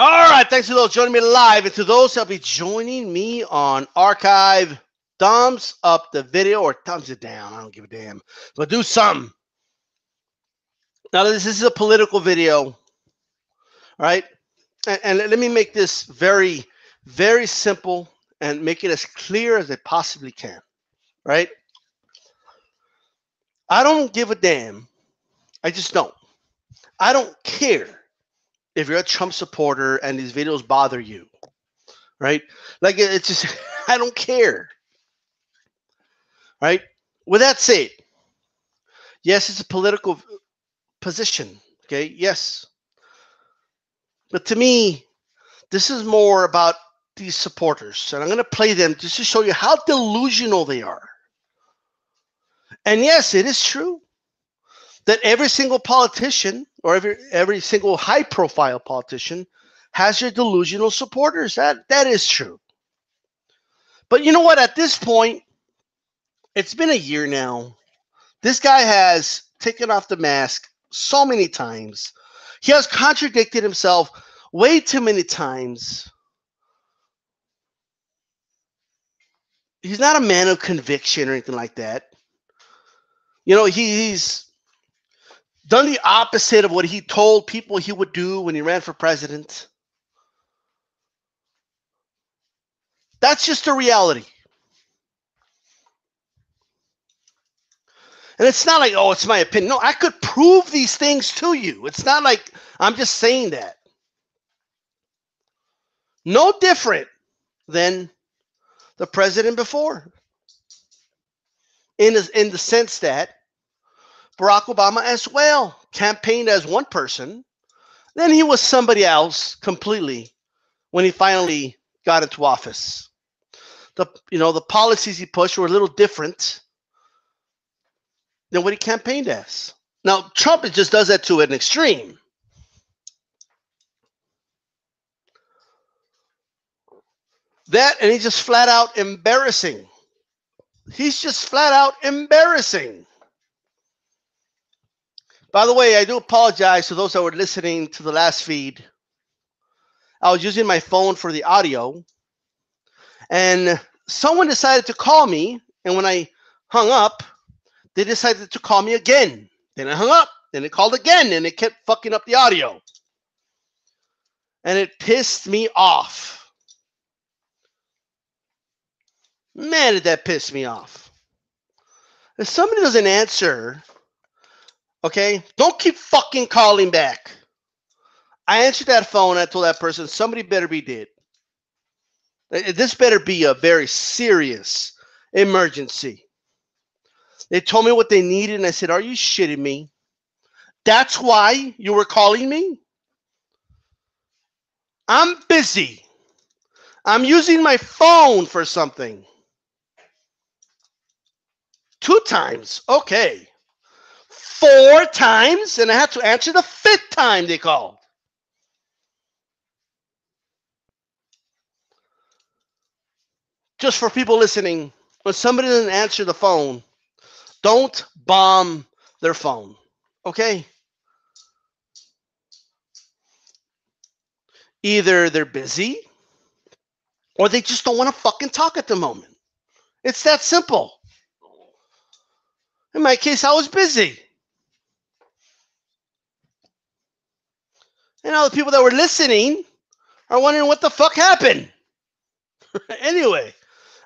All right, thanks for those joining me live, and to those that'll be joining me on archive, thumbs up the video or thumbs it down. I don't give a damn, but do something. Now this is a political video, all right? And let me make this very, very simple and make it as clear as I possibly can, right? I don't give a damn. I just don't. I don't care if you're a Trump supporter and these videos bother you, right? Like it's just, I don't care, right? With that said, yes, it's a political position, okay? Yes. But to me, this is more about these supporters, and I'm going to play them just to show you how delusional they are. And yes, it is true that every single politician or every single high-profile politician has your delusional supporters. That is true. But you know what? At this point, it's been a year now. This guy has taken off the mask so many times. He has contradicted himself way too many times. He's not a man of conviction or anything like that. You know, he's done the opposite of what he told people he would do when he ran for president. That's just a reality. And it's not like, oh, it's my opinion. No, I could prove these things to you. It's not like I'm just saying that. No different than the president before. In the sense that Barack Obama as well campaigned as one person. Then he was somebody else completely when he finally got into office. The policies he pushed were a little different than what he campaigned as. Now, Trump just does that to an extreme. That, and he's just flat out embarrassing. He's just flat out embarrassing. By the way, I do apologize to those that were listening to the last feed. I was using my phone for the audio, and someone decided to call me, and when I hung up, they decided to call me again. Then I hung up, then they called again, and it kept fucking up the audio. And it pissed me off. Man, did that piss me off. If somebody doesn't answer, okay, don't keep fucking calling back. I answered that phone. I told that person, somebody better be dead. This better be a very serious emergency. They told me what they needed, and I said, are you shitting me? That's why you were calling me? I'm busy. I'm using my phone for something. 2 times. Okay. 4 times, and I had to answer the 5th time they called. Just for people listening, when somebody doesn't answer the phone, don't bomb their phone, okay? Either they're busy or they just don't want to fucking talk at the moment. It's that simple. In my case, I was busy. And all the people that were listening are wondering what the fuck happened. Anyway,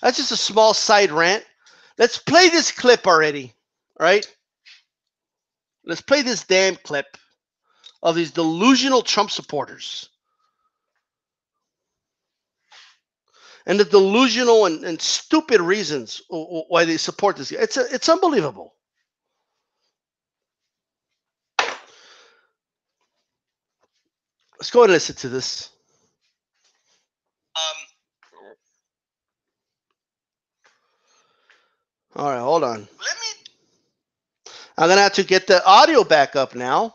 that's just a small side rant. Let's play this clip already, right? Let's play this damn clip of these delusional Trump supporters. And the delusional and stupid reasons why they support this guy. It's unbelievable. Let's go ahead and listen to this. All right, hold on. I'm going to have to get the audio back up now.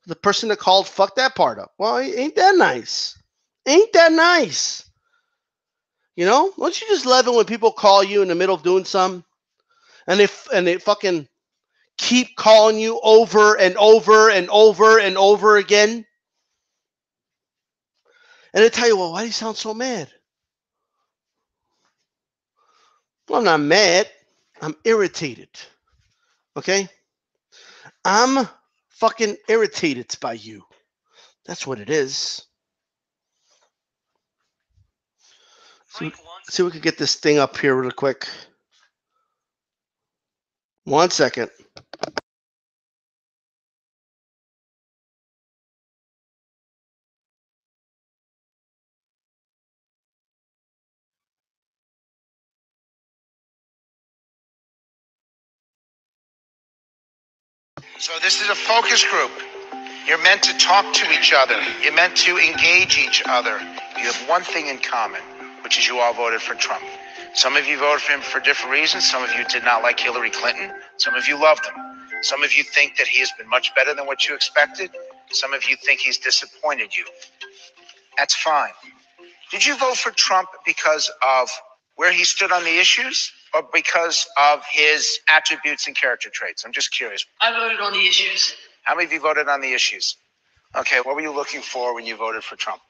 The person that called fucked that part up. Well, ain't that nice? Ain't that nice? You know, don't you just love it when people call you in the middle of doing something, and they fucking keep calling you over and over and over and over again? And they tell you, well, why do you sound so mad? Well, I'm not mad. I'm irritated. Okay? I'm fucking irritated by you. That's what it is. See if we can get this thing up here real quick. 1 second. So this is a focus group. You're meant to talk to each other. You're meant to engage each other. You have one thing in common, which is you all voted for Trump. Some of you voted for him for different reasons. Some of you did not like Hillary Clinton. Some of you loved him. Some of you think that he has been much better than what you expected. Some of you think he's disappointed you. That's fine. Did you vote for Trump because of where he stood on the issues or because of his attributes and character traits? I'm just curious. I voted on the issues. How many of you voted on the issues? Okay, what were you looking for when you voted for Trump?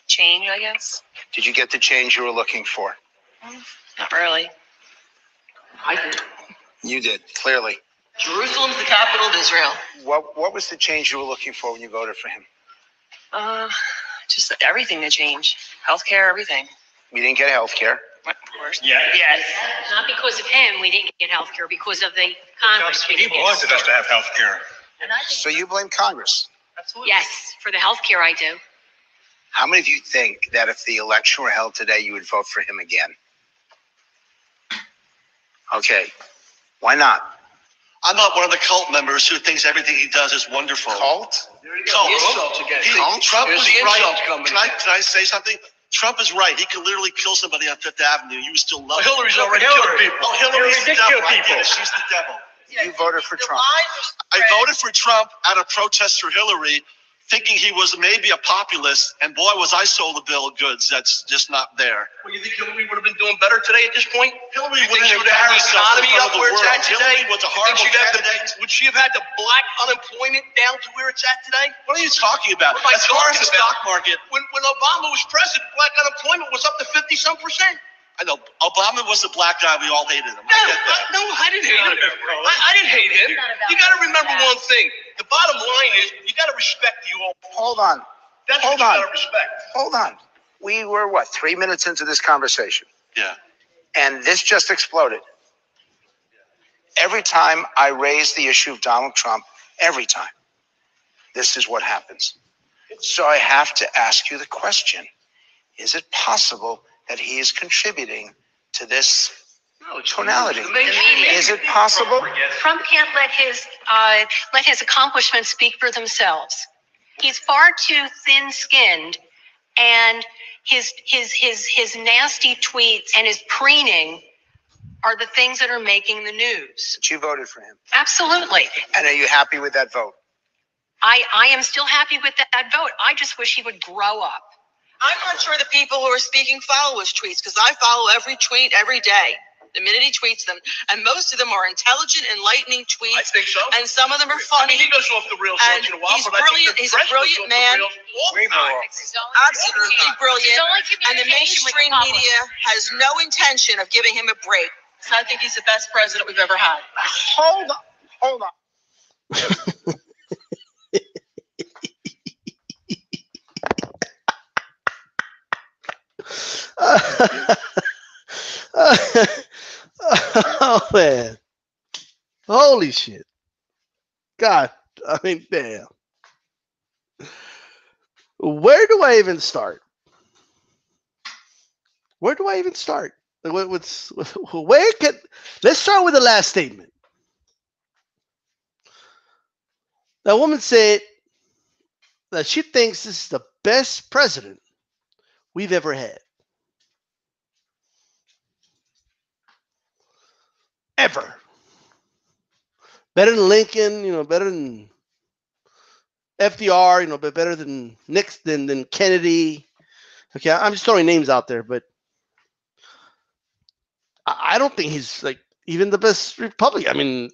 Change, I guess. Did you get the change you were looking for? Not really. I did. You did, clearly. Jerusalem's the capital of Israel. What was the change you were looking for when you voted for him? Just everything to change. Healthcare, everything. We didn't get health care. Of course. Yeah. Yes. Not because of him, we didn't get health care, because of the Congress. We He didn't get wanted us to have health care. And I think So you blame Congress. absolutely. Yes, for the health care I do. How many of you think that if the election were held today, you would vote for him again? Okay, why not? I'm not one of the cult members who thinks everything he does is wonderful. Cult? Cult. Insults again. Trump There's was the right. insults coming. Can I say something? Trump is right. He could literally kill somebody on Fifth Avenue. You would still love him. Hillary's already killed people. Oh, Hillary's the did kill devil. I people. get it. She's the devil. You voted for Trump. I voted for Trump at a protest for Hillary, thinking he was maybe a populist, and boy, was I sold a bill of goods. That's just not there. Well, you think Hillary would have been doing better today at this point? Hillary You think wouldn't she have would have had the carried herself in economy front up of the where it's world. at today? Hillary was a You think horrible she'd have candidate. would she have had the black unemployment down to where it's at today? What are you talking about? What am I As far as talking the stock about? market, When Obama was president, black unemployment was up to 50-some%. I know Obama was the black guy. We all hated him. I get that. I didn't hate him. I didn't hate him. You got to remember one thing. The bottom line is you got to respect the old. Hold on. That's Hold what you on. got to respect. Hold on. We were, 3 minutes into this conversation, Yeah. and this just exploded. Every time I raise the issue of Donald Trump, every time, this is what happens. So I have to ask you the question. Is it possible that he is contributing to this tonality? Is it possible? Trump can't let his accomplishments speak for themselves. He's far too thin-skinned, and his nasty tweets and his preening are the things that are making the news. But you voted for him. Absolutely. And are you happy with that vote? I am still happy with that vote. I just wish he would grow up. I'm not sure the people who are speaking follow his tweets because I follow every tweet every day. The minute he tweets them, and most of them are intelligent, enlightening tweets. I think so. And some of them are I funny. mean, he goes off the rails And once in a while, he's but I think brilliant. the He's a press goes brilliant off the man. rails all the Way time. more. Absolutely brilliant. only And the communication with mainstream the public. media has no intention of giving him a break. So I think he's the best president we've ever had. Hold on. Hold on. Oh man, holy shit! God, I mean, damn. Where do I even start? Where do I even start? Let's start with the last statement. That woman said that she thinks this is the best president we've ever had. Ever. Better than Lincoln, better than FDR, but better than Nixon, than Kennedy. Okay, I'm just throwing names out there, but I don't think he's like even the best Republican. I mean,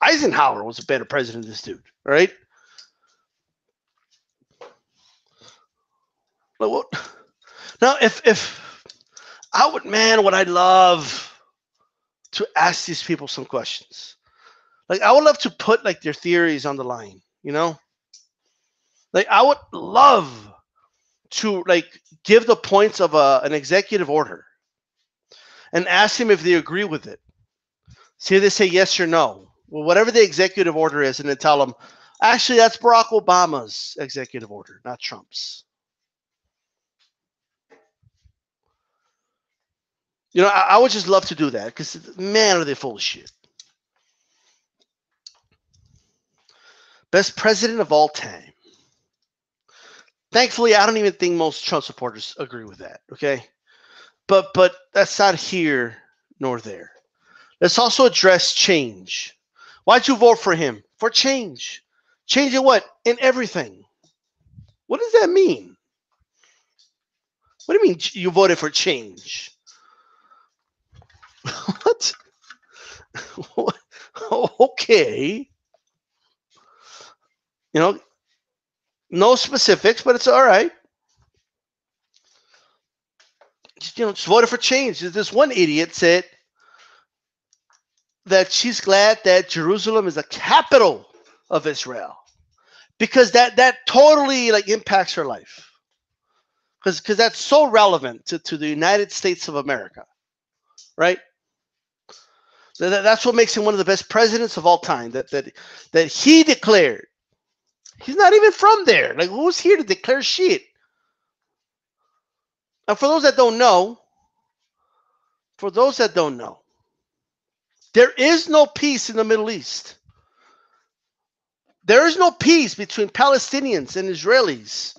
Eisenhower was a better president than this dude, right? Like, what? Now, if I would, man, would I love to ask these people some questions. Like, I would love to put like their theories on the line, you know? Like, I would love to like give the points of an executive order and ask them if they agree with it. See if they say yes or no. Well, whatever the executive order is, and then tell them, actually, that's Barack Obama's executive order, not Trump's. You know, I would just love to do that because, man, are they full of shit. Best president of all time. Thankfully, I don't even think most Trump supporters agree with that, okay? But that's not here nor there. Let's also address change. Why'd you vote for him? For change. Change in what? In everything. What does that mean? What do you mean you voted for change? What? Okay. You know, no specifics, but it's all right. Just voted for change. This one idiot said that she's glad that Jerusalem is the capital of Israel because that totally like impacts her life. Because that's so relevant to the United States of America, right? That's what makes him one of the best presidents of all time. That he declared. He's not even from there. Like, who's here to declare shit? And for those that don't know, there is no peace in the Middle East. There is no peace between Palestinians and Israelis.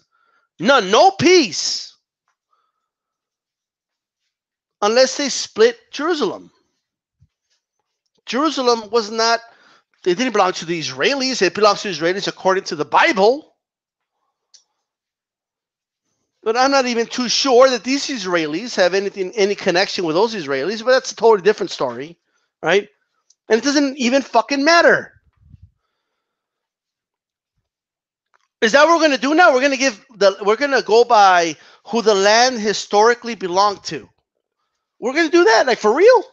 None. No peace. Unless they split Jerusalem. Jerusalem was not, it didn't belong to the Israelis. It belongs to the Israelis according to the Bible. But I'm not even too sure that these Israelis have any connection with those Israelis, but that's a totally different story, right? And it doesn't even fucking matter. Is that what we're going to do now? We're going to go by who the land historically belonged to. We're going to do that, like, for real?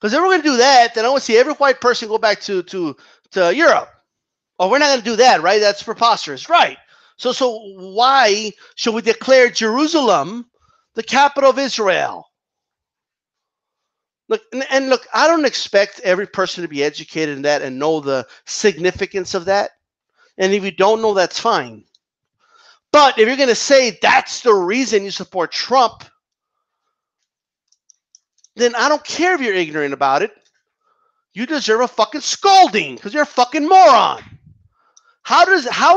Because if we're going to do that, then I want to see every white person go back to Europe. Oh, we're not going to do that, right? That's preposterous, right? So why should we declare Jerusalem the capital of Israel? Look, I don't expect every person to be educated in that and know the significance of that. And if you don't know, that's fine. But if you're going to say that's the reason you support Trump, then I don't care if you're ignorant about it. You deserve a fucking scolding because you're a fucking moron. How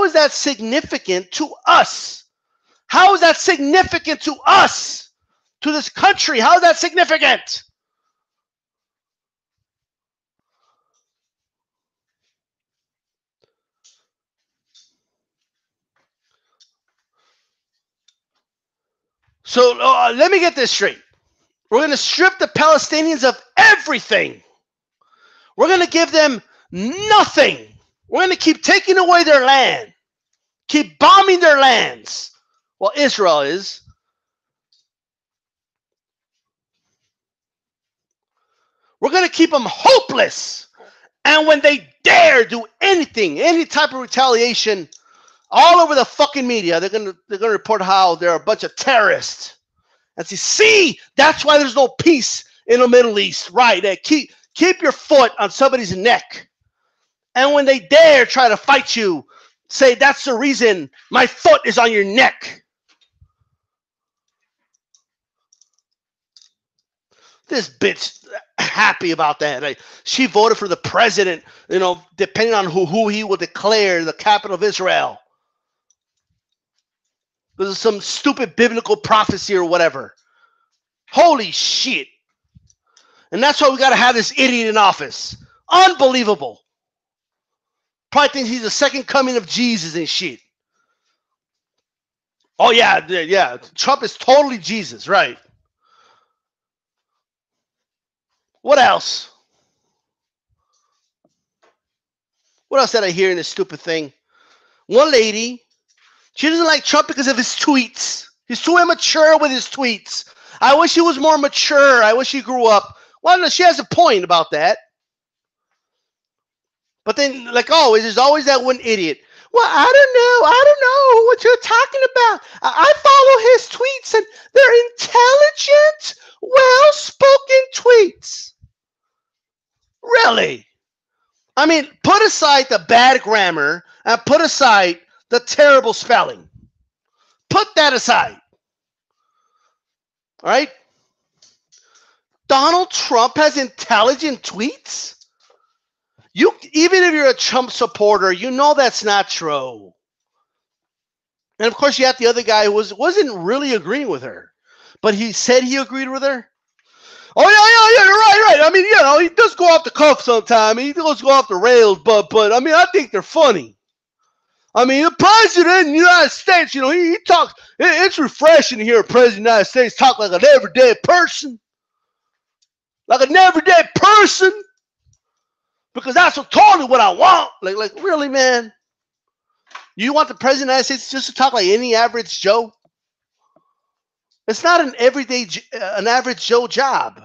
is that significant to us? How is that significant to us? To this country? How is that significant? So let me get this straight. We're going to strip the Palestinians of everything. We're going to give them nothing. We're going to keep taking away their land. Keep bombing their lands. Well, Israel is. We're going to keep them hopeless. And when they dare do anything, any type of retaliation, all over the fucking media, they're going to report how they're a bunch of terrorists. And see, that's why there's no peace in the Middle East, right? Keep your foot on somebody's neck. And when they dare try to fight you, say, that's the reason my foot is on your neck. This bitch happy about that. Like, she voted for the president, depending on who he will declare the capital of Israel. There's some stupid biblical prophecy or whatever. Holy shit. And that's why we got to have this idiot in office. Unbelievable. Probably thinks he's the second coming of Jesus and shit. Oh, yeah. Trump is totally Jesus, right? What else? What else did I hear in this stupid thing? One lady She doesn't like Trump because of his tweets. He's too immature with his tweets. I wish he was more mature. I wish he grew up. Well, she has a point about that. But then, like always, there's always that one idiot. Well, I don't know what you're talking about. I follow his tweets, and they're intelligent, well-spoken tweets. Really? I mean, put aside the bad grammar and put aside the terrible spelling. Put that aside. All right? Donald Trump has intelligent tweets? Even if you're a Trump supporter, you know that's not true. And of course, you have the other guy who wasn't really agreeing with her, but he said he agreed with her. Oh yeah, right. I mean, he does go off the cuff sometimes. He does go off the rails, but I mean, I think they're funny. I mean, the president of the United States, he talks. It's refreshing to hear a president of the United States talk like an everyday person, because that's totally what I want. Like really, man? You want the president of the United States just to talk like any average Joe? It's not an average Joe job,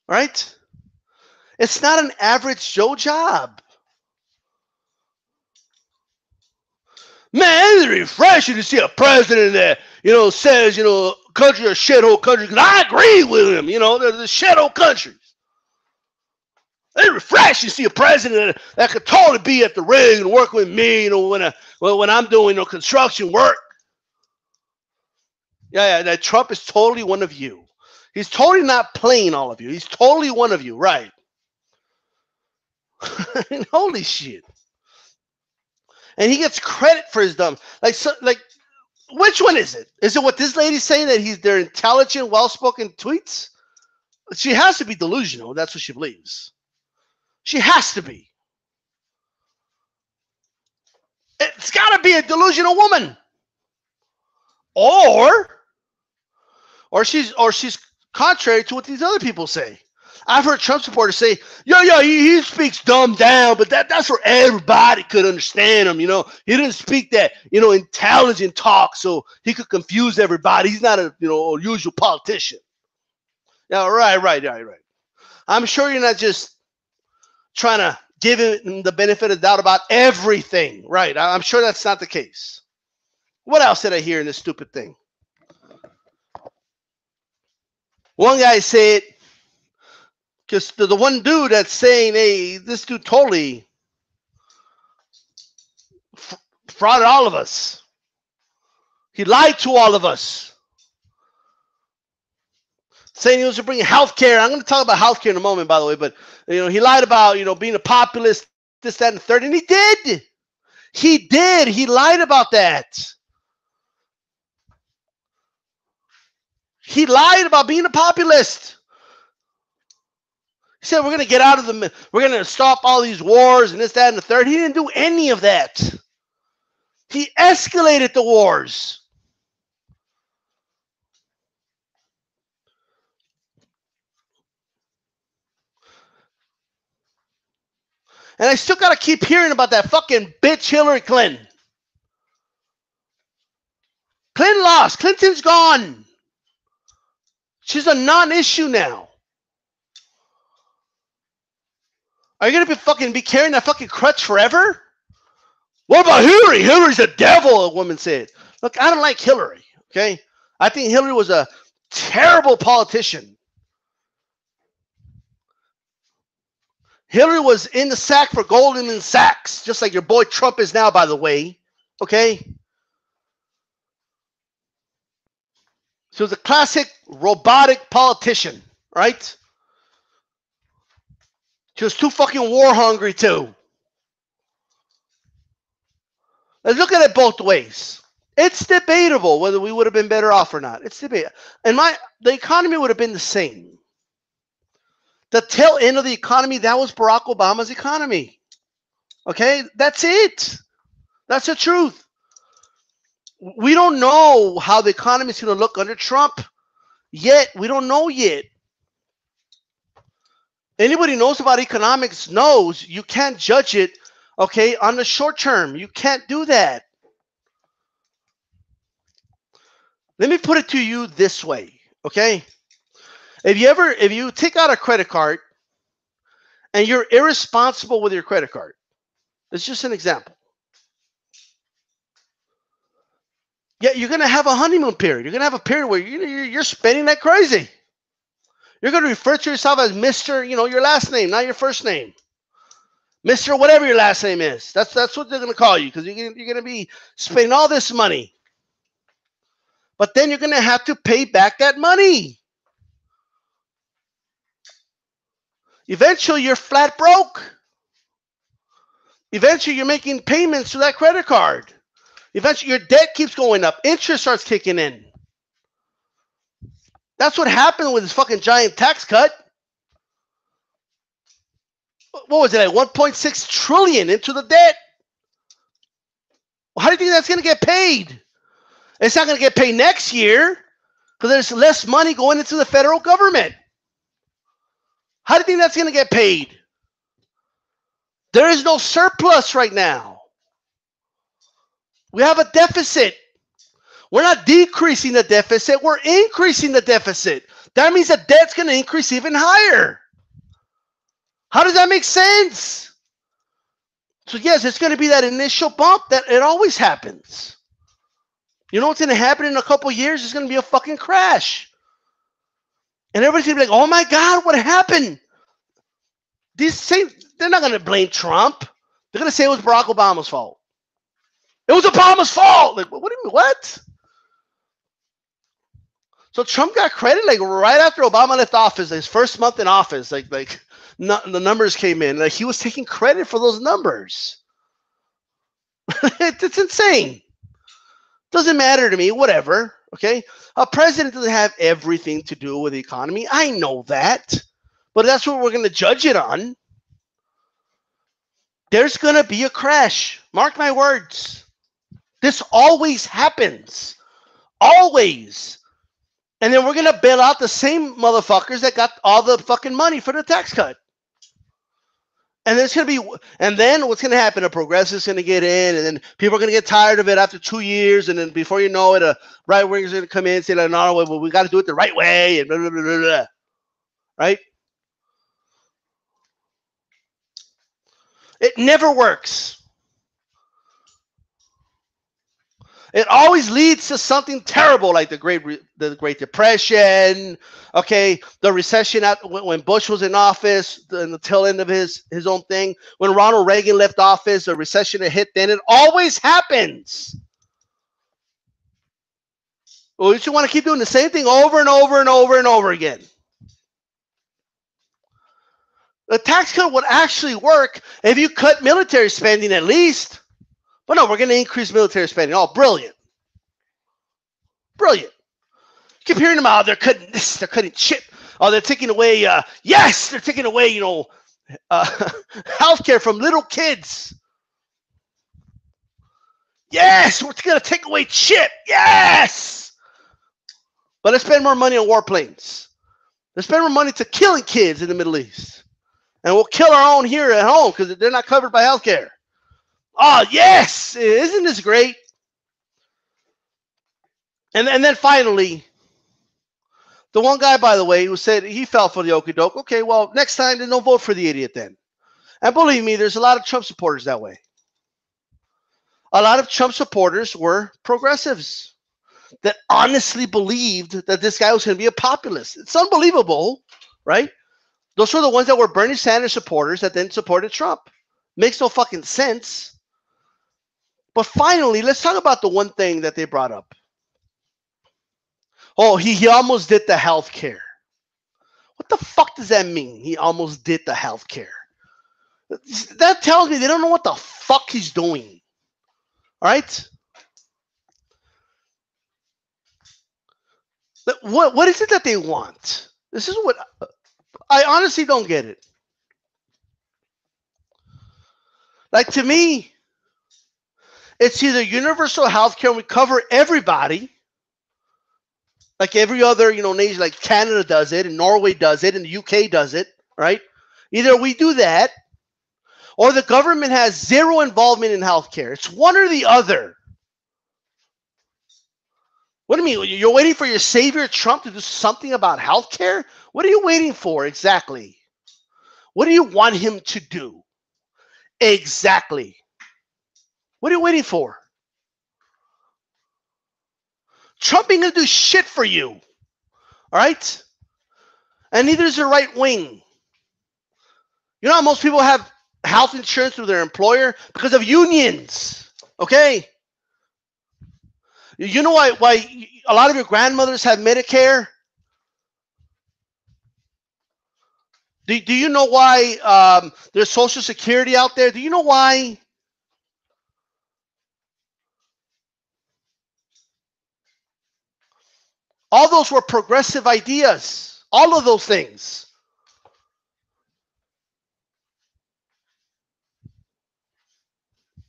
right? It's not an average Joe job. Man, it's refreshing to see a president that, says, country a shithole country, because I agree with him, they're the shithole countries. It's refreshing to see a president that could totally be at the rig and work with me, when I'm doing construction work. Yeah, that Trump is totally one of you. He's totally not playing all of you. He's totally one of you, right? Holy shit. And he gets credit for his dumb. Which one is it? Is it what this lady's saying, that they're intelligent, well-spoken tweets? She has to be delusional. That's what she believes. She has to be. It's got to be a delusional woman. Or she's contrary to what these other people say. I've heard Trump supporters say, he speaks dumb down, but that's where everybody could understand him, He didn't speak that, intelligent talk, so he could confuse everybody. He's not a usual politician. Yeah, right. I'm sure you're not just trying to give him the benefit of the doubt about everything, right? I'm sure that's not the case. What else did I hear in this stupid thing? One guy said, because the one dude that's saying, hey, this dude totally frauded all of us. He lied to all of us. Saying he was to bring health care. I'm going to talk about health care in a moment, by the way. But, he lied about, being a populist, this, that, and the third. And he did. He lied about that. He lied about being a populist. He said, we're going to get out of we're going to stop all these wars and this, that, and the third. He didn't do any of that. He escalated the wars. And I still got to keep hearing about that fucking bitch Hillary Clinton. Clinton lost. Clinton's gone. She's a non-issue now. Are you going to be carrying that fucking crutch forever? What about Hillary? Hillary's a devil, a woman said. Look, I don't like Hillary, okay? I think Hillary was a terrible politician. Hillary was in the sack for Goldman Sachs, just like your boy Trump is now, by the way, okay? She was a classic robotic politician, right? She was too fucking war hungry too. Let's look at it both ways. It's debatable whether we would have been better off or not. It's debatable. And the economy would have been the same. The tail end of the economy, that was Barack Obama's economy. Okay? That's it. That's the truth. We don't know how the economy is going to look under Trump yet. We don't know yet. Anybody who knows about economics knows you can't judge it, okay, on the short term. You can't do that. Let me put it to you this way, okay? If you take out a credit card and you're irresponsible with your credit card, it's just an example. Yeah, you're going to have a honeymoon period. You're going to have a period where you're spending like crazy. You're going to refer to yourself as Mr., your last name, not your first name. Mr. whatever your last name is. That's what they're going to call you because you're going to be spending all this money. But then you're going to have to pay back that money. Eventually, you're flat broke. Eventually, you're making payments to that credit card. Eventually, your debt keeps going up. Interest starts kicking in. That's what happened with this fucking giant tax cut. What was it, like 1.6 trillion into the debt? Well, how do you think that's going to get paid? It's not going to get paid next year because there's less money going into the federal government. How do you think that's going to get paid? There is no surplus right now. We have a deficit. We're not decreasing the deficit. We're increasing the deficit. That means the debt's going to increase even higher. How does that make sense? So yes, it's going to be that initial bump that it always happens. You know what's going to happen in a couple years? It's going to be a fucking crash. And everybody's going to be like, oh my God, what happened? They're not going to blame Trump. They're going to say it was Barack Obama's fault. It was Obama's fault. Like, what do you mean, what? So Trump got credit like right after Obama left office, his first month in office, the numbers came in. Like he was taking credit for those numbers. It's insane. Doesn't matter to me, whatever, okay? A president doesn't have everything to do with the economy. I know that, but that's what we're going to judge it on. There's going to be a crash. Mark my words. This always happens. Always. And then we're going to bail out the same motherfuckers that got all the fucking money for the tax cut. And then what's going to happen? A progressive's going to get in, and then people are going to get tired of it after 2 years, and then before you know it, a right winger's going to come in and say, like, no, well, we got to do it the right way, and blah, blah, blah, blah, blah. Right? It never works. It always leads to something terrible, like the Great Depression. Okay, the recession when Bush was in office, in the tail end of his own thing. When Ronald Reagan left office, the recession hit. Then it always happens. Well, you just want to keep doing the same thing over and over and over and over again. The tax cut would actually work if you cut military spending at least. But no, we're going to increase military spending. Oh, brilliant. Brilliant. You keep hearing them out. They're cutting this. They're cutting chip. Oh, they're taking away, they're taking away, healthcare from little kids. Yes, we're going to take away chip. Yes. But let's spend more money on warplanes. Let's spend more money to killing kids in the Middle East. And we'll kill our own here at home because they're not covered by healthcare. Oh, yes. Isn't this great? And then finally, the one guy, by the way, who said he fell for the okie doke. Okay, well, next time, then don't vote for the idiot then. And believe me, there's a lot of Trump supporters that way. A lot of Trump supporters were progressives that honestly believed that this guy was going to be a populist. It's unbelievable, right? Those were the ones that were Bernie Sanders supporters that then supported Trump. Makes no fucking sense. But finally, let's talk about the one thing that they brought up. Oh, he almost did the health care. What the fuck does that mean? He almost did the health care. That tells me they don't know what the fuck he's doing. All right? What is it that they want? This is what I honestly don't get it. Like, to me, it's either universal health care and we cover everybody, like every other, nation, like Canada does it, and Norway does it, and the UK does it, right? Either we do that, or the government has zero involvement in healthcare. It's one or the other. What do you mean? You're waiting for your savior, Trump, to do something about healthcare? What are you waiting for exactly? What do you want him to do? Exactly. What are you waiting for? Trump ain't going to do shit for you. All right? And neither is the right wing. You know how most people have health insurance through their employer? Because of unions. Okay? You know why a lot of your grandmothers have Medicare? Do you know why there's Social Security out there? Do you know why? All those were progressive ideas. All of those things.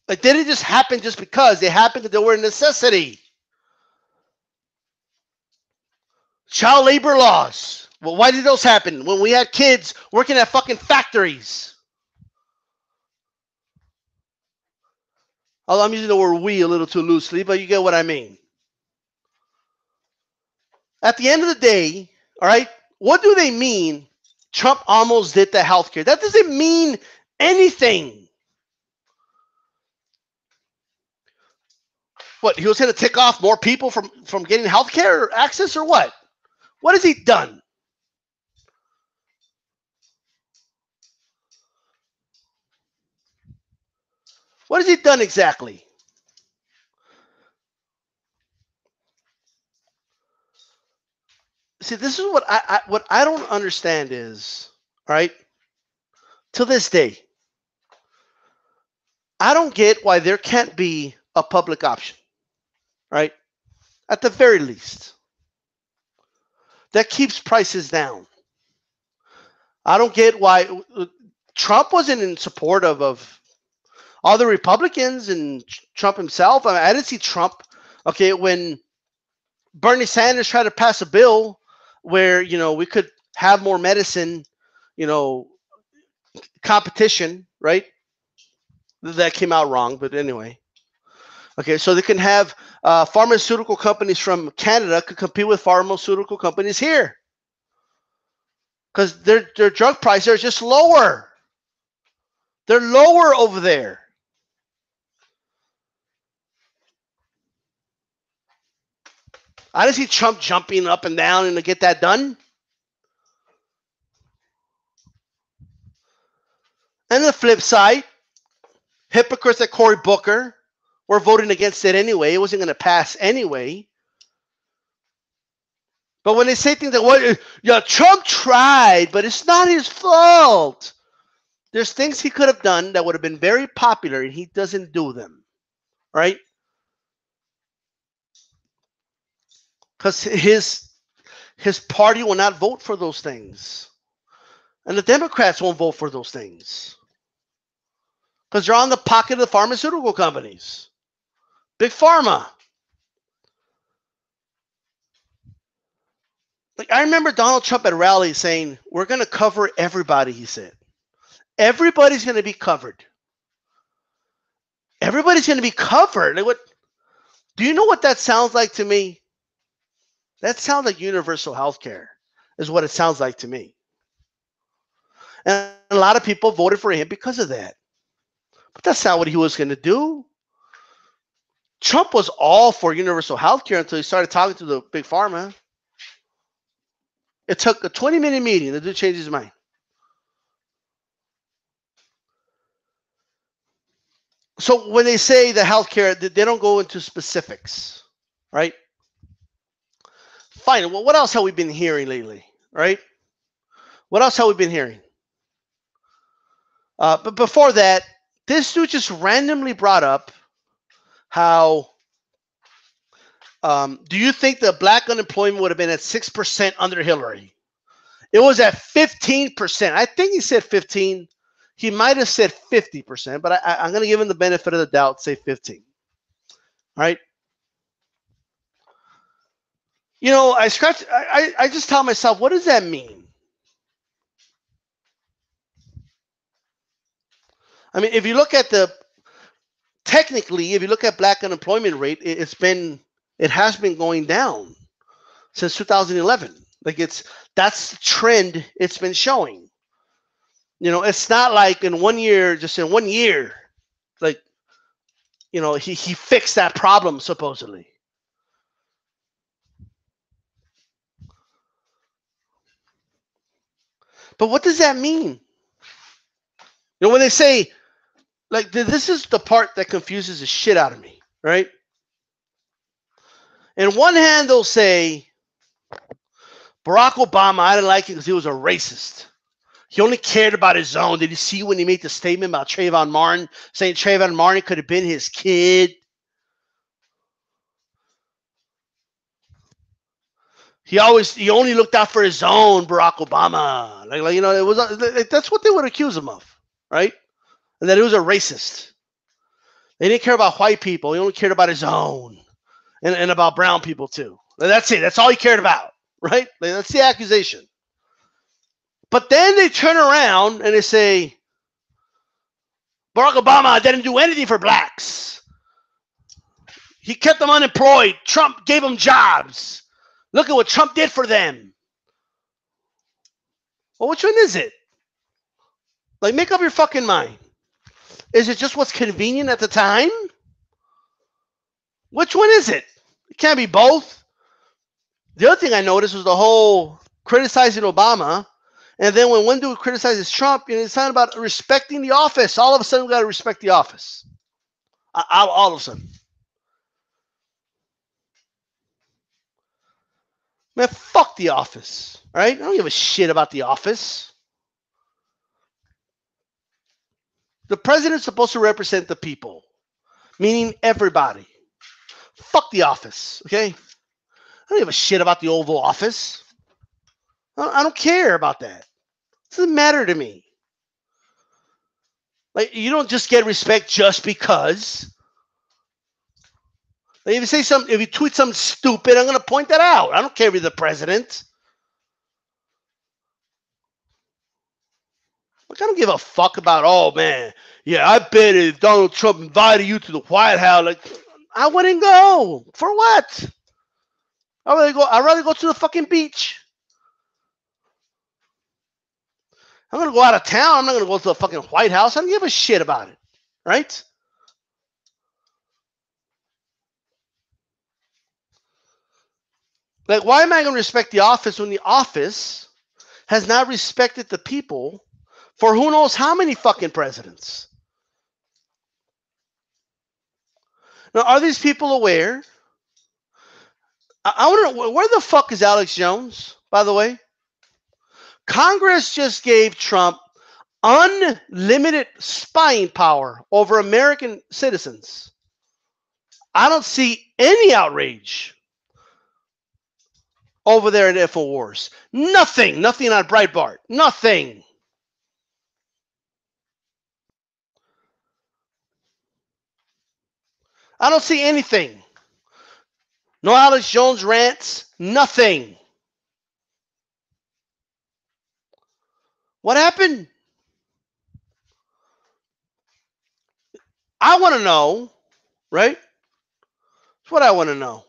Like, they didn't just happen just because. They happened because they were a necessity. Child labor laws. Well, why did those happen? When we had kids working at fucking factories. I'm using the word we a little too loosely, but you get what I mean. At the end of the day, all right, what do they mean Trump almost did the healthcare? That doesn't mean anything. What, he was going to tick off more people from getting healthcare access or what? What has he done? What has he done exactly? See, this is what I don't understand is, all right, to this day, I don't get why there can't be a public option, right? At the very least, that keeps prices down. I don't get why Trump wasn't in support of all the Republicans and Trump himself. I mean, I didn't see Trump, okay, when Bernie Sanders tried to pass a bill where, you know, we could have more medicine, you know, competition, right? That came out wrong, but anyway. Okay, so they can have pharmaceutical companies from Canada could compete with pharmaceutical companies here because their drug prices are just lower. They're lower over there. I didn't see Trump jumping up and down and to get that done. And the flip side, hypocrites like Cory Booker were voting against it anyway. It wasn't going to pass anyway. But when they say things like, "Well, yeah, Trump tried, but it's not his fault," there's things he could have done that would have been very popular, and he doesn't do them, right? Because his party will not vote for those things, and the Democrats won't vote for those things because they're on the pocket of the pharmaceutical companies, big pharma. Like, I remember Donald Trump at rallies saying, "We're going to cover everybody," he said. Everybody's going to be covered. Everybody's going to be covered. Like, what? Do you know what that sounds like to me? That sounds like universal health care is what it sounds like to me. And a lot of people voted for him because of that. But that's not what he was going to do. Trump was all for universal health care until he started talking to the big pharma. It took a 20-minute meeting to change his mind. So when they say the healthcare, they don't go into specifics, right? Fine. Well, what else have we been hearing lately, right? What else have we been hearing? But before that, this dude just randomly brought up how, do you think the black unemployment would have been at 6% under Hillary? It was at 15%. I think he said 15. He might have said 50%, but I'm going to give him the benefit of the doubt, say 15. All right. You know, I just tell myself, what does that mean? I mean, if you look at technically, if you look at black unemployment rate, it's been it has been going down since 2011. Like that's the trend it's been showing. You know, it's not like in 1 year, just in 1 year, like, you know, he fixed that problem supposedly. But what does that mean? You know, when they say, like, this is the part that confuses the shit out of me, right? In one hand, they'll say, Barack Obama, I didn't like it because he was a racist. He only cared about his own. Did you see when he made the statement about Trayvon Martin, saying Trayvon Martin could have been his kid? He only looked out for his own, Barack Obama. Like you know, it was that's what they would accuse him of, right? And that he was a racist. They didn't care about white people. He only cared about his own, and about brown people too. That's it. That's all he cared about, right? Like, that's the accusation. But then they turn around and they say, Barack Obama didn't do anything for blacks. He kept them unemployed. Trump gave them jobs. Look at what Trump did for them. Well, which one is it? Like, make up your fucking mind. Is it just what's convenient at the time? Which one is it? It can't be both. The other thing I noticed was the whole criticizing Obama. And then when one dude criticizes Trump, you know, it's not about respecting the office. All of a sudden, we got to respect the office. All of a sudden. Man, fuck the office, right? I don't give a shit about the office. The president's supposed to represent the people, meaning everybody. Fuck the office, okay? I don't give a shit about the Oval Office. I don't care about that. It doesn't matter to me. Like, you don't just get respect just because. Like, if you tweet something stupid, I'm going to point that out. I don't care if you're the president. Like, I don't give a fuck about, oh man, yeah, I bet if Donald Trump invited you to the White House, like, I wouldn't go. For what? I'd rather go to the fucking beach. I'm going to go out of town. I'm not going to go to the fucking White House. I don't give a shit about it. Right? Like, why am I going to respect the office when the office has not respected the people for who knows how many fucking presidents? Now, are these people aware? I want to know, where the fuck is Alex Jones, by the way? Congress just gave Trump unlimited spying power over American citizens. I don't see any outrage over there at InfoWars. Nothing on Breitbart. Nothing. I don't see anything. No Alex Jones rants. Nothing. What happened? I want to know, right? That's what I want to know.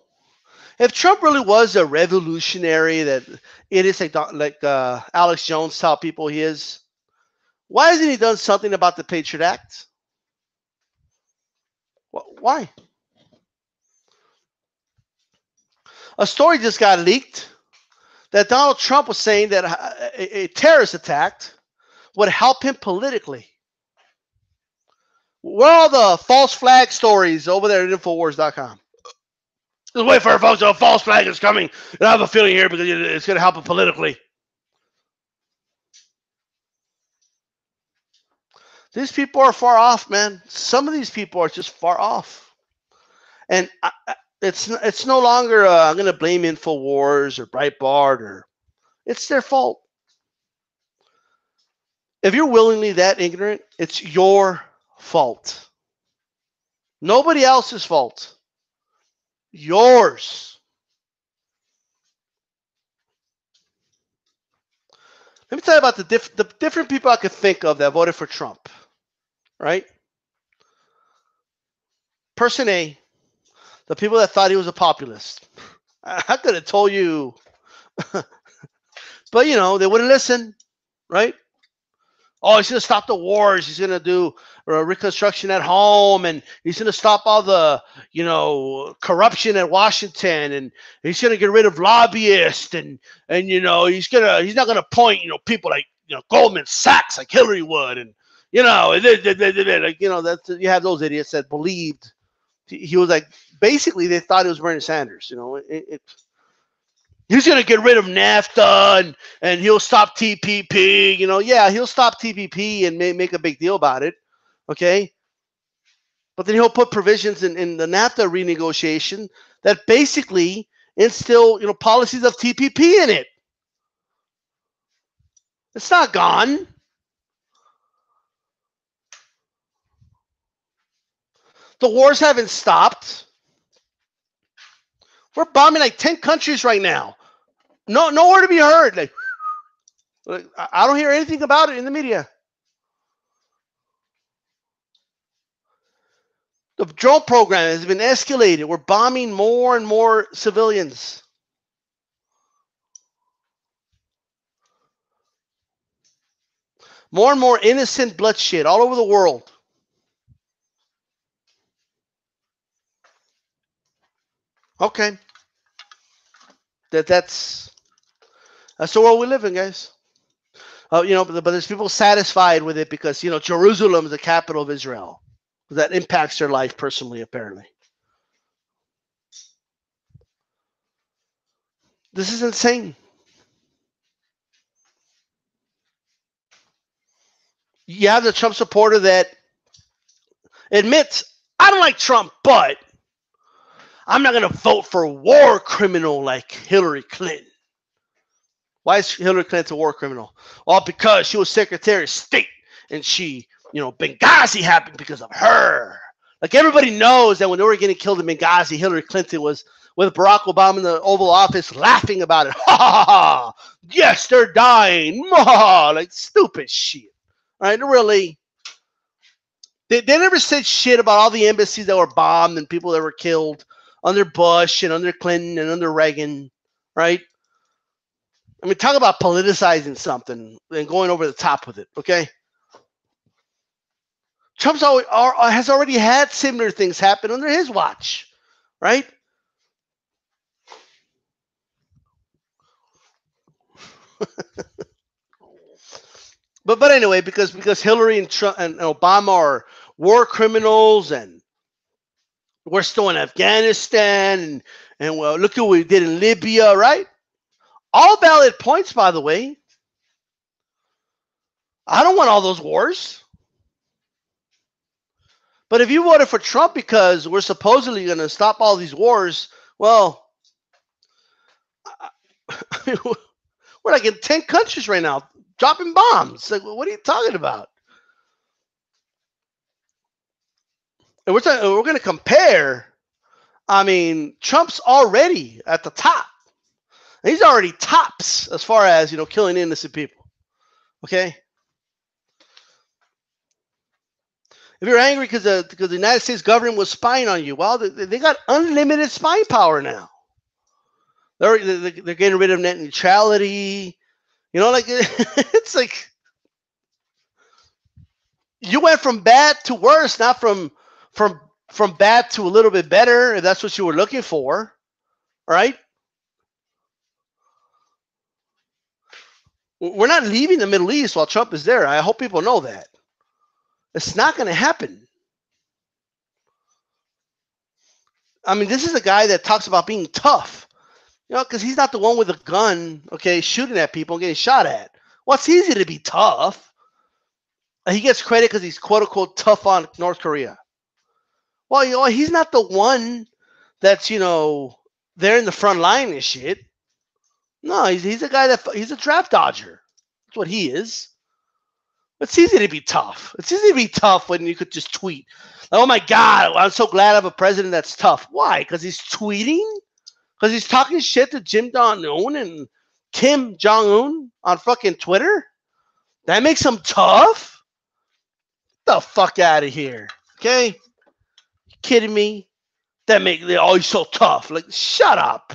If Trump really was a revolutionary, that it is like Alex Jones tell people he is, why hasn't he done something about the Patriot Act? Why? A story just got leaked that Donald Trump was saying that a terrorist attack would help him politically. Where are all the false flag stories over there at Infowars.com? Just wait for it, folks. A false flag is coming. And I have a feeling here because it's going to help him politically. These people are far off, man. Some of these people are just far off. And it's no longer I'm going to blame InfoWars or Breitbart. It's their fault. If you're willingly that ignorant, it's your fault. Nobody else's fault. Yours. Let me tell you about the different people I could think of that voted for Trump. Right? Person A, The people that thought he was a populist. I could have told you, but you know they wouldn't listen, right? Oh, he's going to stop the wars. He's going to do reconstruction at home, and he's going to stop all the, you know, corruption at Washington, and he's going to get rid of lobbyists, and you know, he's not going to appoint, you know, people like, you know, Goldman Sachs like Hillary would, and you know, like, you know, that's, you have those idiots that believed he was like, basically they thought it was Bernie Sanders, you know, he's going to get rid of NAFTA and he'll stop TPP. You know, yeah, he'll stop TPP and make a big deal about it. Okay. But then he'll put provisions in the NAFTA renegotiation that basically instill, you know, policies of TPP in it. It's not gone. The wars haven't stopped. We're bombing like 10 countries right now. Nowhere to be heard. Like, I don't hear anything about it in the media. The drone program has been escalated. We're bombing more and more civilians. More and more innocent bloodshed all over the world. Okay. That's the world we live in, guys. You know, but there's people satisfied with it because, you know, Jerusalem is the capital of Israel. That impacts their life personally, apparently. This is insane. You have the Trump supporter that admits, I don't like Trump, but I'm not going to vote for a war criminal like Hillary Clinton. Why is Hillary Clinton a war criminal? Well, because she was Secretary of State and she, you know, Benghazi happened because of her. Like, everybody knows that when they were getting killed in Benghazi, Hillary Clinton was with Barack Obama in the Oval Office laughing about it. Ha ha ha! Yes, they're dying. Ha! Like, stupid shit. All right, really. They never said shit about all the embassies that were bombed and people that were killed under Bush and under Clinton and under Reagan, right? I mean, talk about politicizing something and going over the top with it, okay? Trump's has already had similar things happen under his watch, right? but anyway, because Hillary and Trump and Obama are war criminals, and we're still in Afghanistan, and well, look at what we did in Libya, right? All valid points, by the way. I don't want all those wars. But if you voted for Trump because we're supposedly going to stop all these wars, well, I mean, we're like in 10 countries right now dropping bombs. Like, what are you talking about? And we're going to compare. I mean, Trump's already at the top. He's already tops as far as, you know, killing innocent people. Okay? If you're angry because the United States government was spying on you, well, they got unlimited spying power now. They're getting rid of net neutrality. You know, like, it's like you went from bad to worse, not from bad to a little bit better, if that's what you were looking for. All right? We're not leaving the Middle East while Trump is there. I hope people know that. It's not going to happen. I mean, this is a guy that talks about being tough. You know, because he's not the one with a gun, okay, shooting at people and getting shot at. Well, it's easy to be tough. He gets credit because he's quote-unquote tough on North Korea. Well, you know, he's not the one that's, you know, there in the front line and shit. No, he's a guy he's a draft dodger. That's what he is. It's easy to be tough. It's easy to be tough when you could just tweet. Like, oh my God, I'm so glad I have a president that's tough. Why? Because he's tweeting? Because he's talking shit to Kim Jong-un and Kim Jong-un on fucking Twitter? That makes him tough? Get the fuck out of here. Okay? You kidding me? that make they always so tough. Like, shut up.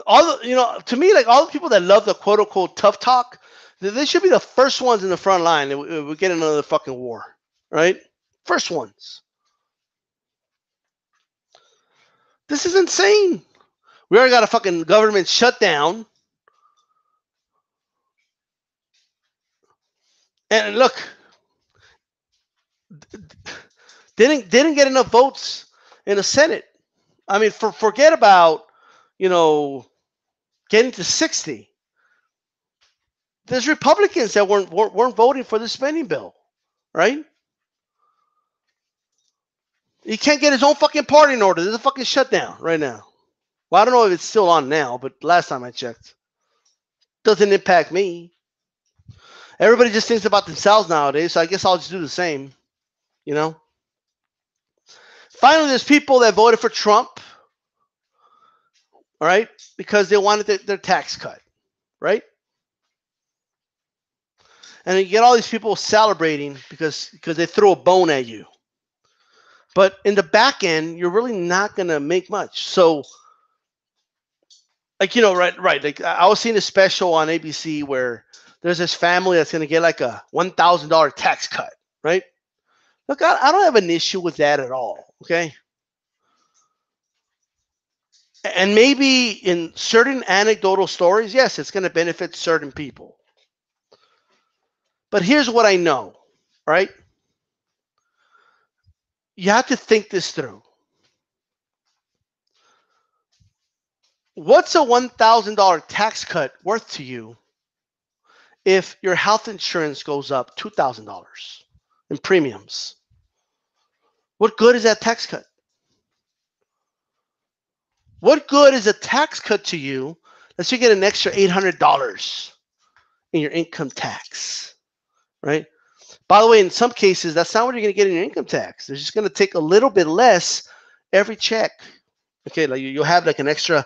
All the, to me, like all the people that love the quote unquote tough talk, they should be the first ones in the front line. We get another fucking war, right? First ones. This is insane. We already got a fucking government shutdown. And look, didn't get enough votes in the Senate. I mean, forget about, getting to 60. There's Republicans that weren't voting for the spending bill, right? He can't get his own fucking party in order. There's a fucking shutdown right now. Well, I don't know if it's still on now, but last time I checked, doesn't impact me. Everybody just thinks about themselves nowadays, so I guess I'll just do the same, Finally, there's people that voted for Trump, all right, because they wanted their tax cut, right? And you get all these people celebrating because they throw a bone at you. But in the back end, you're really not going to make much. So, like, right. Like, I was seeing a special on ABC where there's this family that's going to get like a $1,000 tax cut, right? Look, I don't have an issue with that at all, okay? And maybe in certain anecdotal stories, yes, it's going to benefit certain people. But here's what I know, right? You have to think this through. What's a $1,000 tax cut worth to you if your health insurance goes up $2,000 in premiums? What good is that tax cut? What good is a tax cut to you that you get an extra $800 in your income tax, right? By the way, in some cases, that's not what you're going to get in your income tax. They're just going to take a little bit less every check. Okay, like you'll have like an extra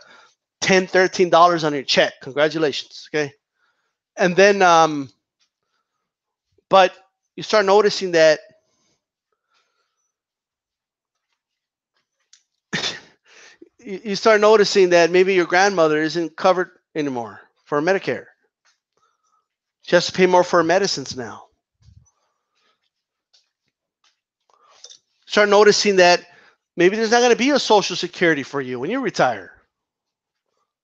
$10, $13 on your check. Congratulations. Okay, and then, but you start noticing that maybe your grandmother isn't covered anymore for Medicare. She has to pay more for her medicines now. Start noticing that maybe there's not going to be a Social Security for you when you retire.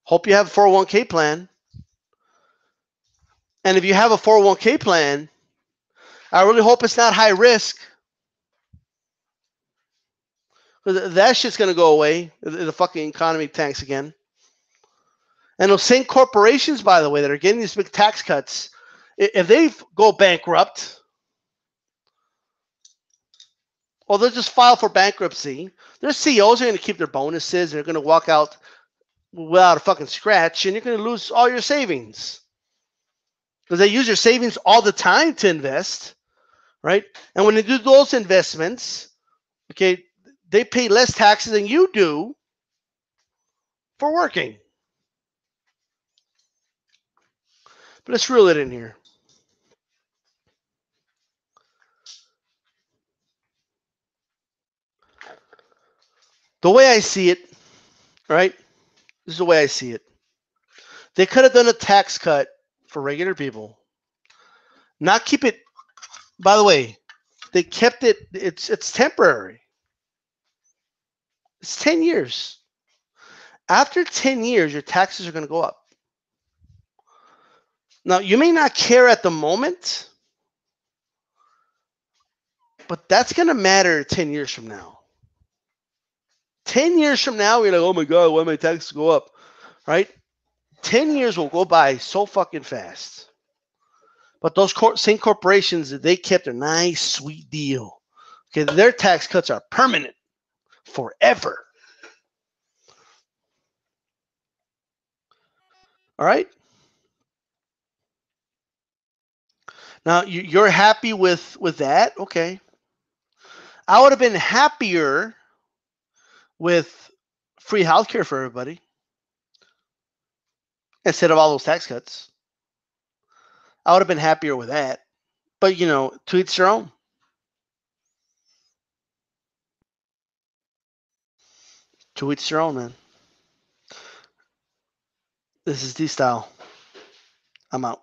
Hope you have a 401k plan. And if you have a 401k plan, I really hope it's not high risk. That shit's going to go away. The fucking economy tanks again. And those same corporations, by the way, that are getting these big tax cuts, if they go bankrupt, well, they'll just file for bankruptcy. Their CEOs are going to keep their bonuses. They're going to walk out without a fucking scratch, and you're going to lose all your savings. Because they use your savings all the time to invest, right? And when they do those investments, okay, they pay less taxes than you do for working. But let's reel it in here. The way I see it, right? This is the way I see it. They could have done a tax cut for regular people. Not keep it, by the way, they kept it, it's temporary. It's 10 years. After 10 years, your taxes are going to go up. Now, you may not care at the moment, but that's going to matter 10 years from now. 10 years from now, you're like, oh my God, why my taxes go up, right? 10 years will go by so fucking fast. But those same corporations, they kept a nice, sweet deal. Okay, their tax cuts are permanent, forever. All right? Now, you're happy with that? Okay. I would have been happier with free healthcare for everybody instead of all those tax cuts. I would have been happier with that. But, you know, to each their own. To each their own, man. This is D-Style. I'm out.